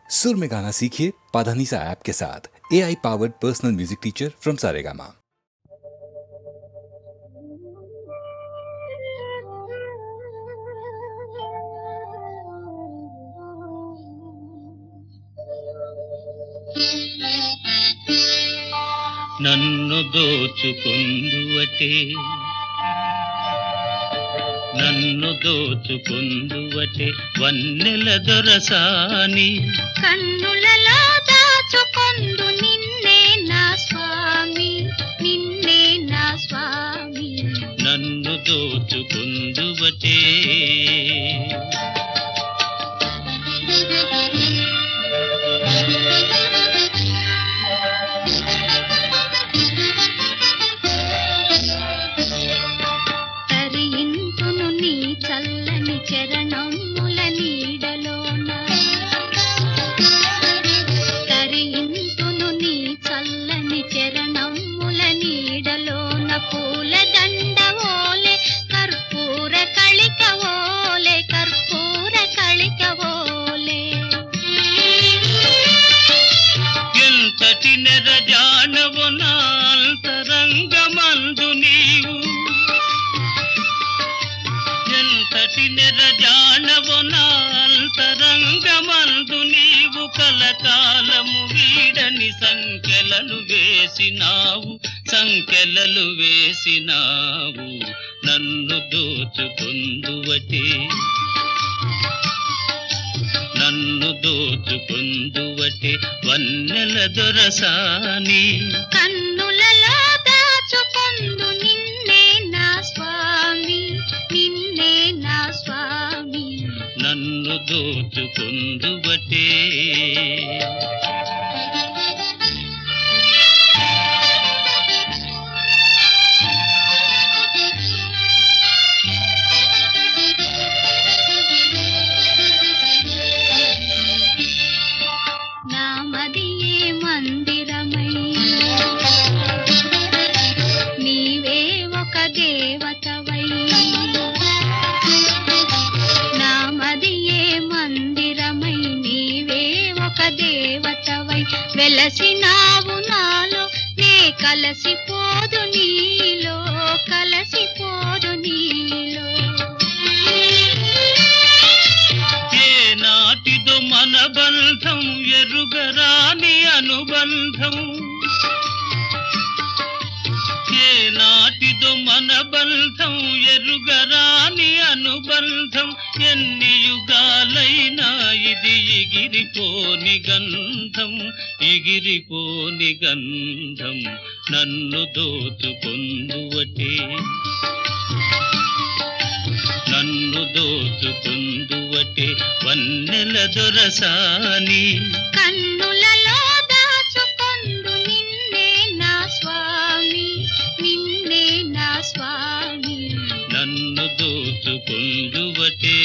सुर में गाना सीखिए पाधानीसा ऐप के साथ। AI powered personal music teacher from Saregama. నన్ను దోచుకుందువటే నన్ను దోచుకుందువటే వన్నెల దొరసాని కన్నులలో దాచుకొందు నిన్నే నా స్వామి నిన్నే నా స్వామి నన్ను దోచుకుందువటే చల్లని చరణముల నీడలోన తరింతును నీ చల్లని చరణముల నీడలోన పూల దండవోలే కర్పూర కళికవోలే కర్పూర కళికవోలే ఎంతటి నెరజానవు నా అంతరంగమందు నీవు ఎంతటి నెరజానవు నా అంతరంగమందు నీవు కలకాలము వీడని సంఖ్యలలు వేసినావు నన్ను దోచుకుందువటే నన్ను దోచుకుందువటే వన్నెల దొరసాని కన్నులలో దాచుకొందు నిన్నే నా స్వామి నిన్నే నా స్వామి నన్ను దోచుకుందువటే నామదియే మందిరమై నీవే ఒక దేవతవై నామదియే మందిరమై నీవే ఒక దేవతవై వెలసినావు నాలో నే కలసిపోదు నీలో కలసిపోదు నీలో ఏ నాటిదో మన బంధం ఎరుగరాని అనుబంధం ఏ నాటిదో మన బంధం ఎరుగరాని అనుబంధం ఎన్ని యుగాలైనా ఇది ఎగిరిపోని గంధం నన్ను దోచుకొందువటే నన్ను దోచుకుందువటే వన్నెల దొరసాని కన్నులలో దాచుకొందు నిన్నే నా స్వామి నిన్నే నా స్వామి నన్ను దోచుకుందువటే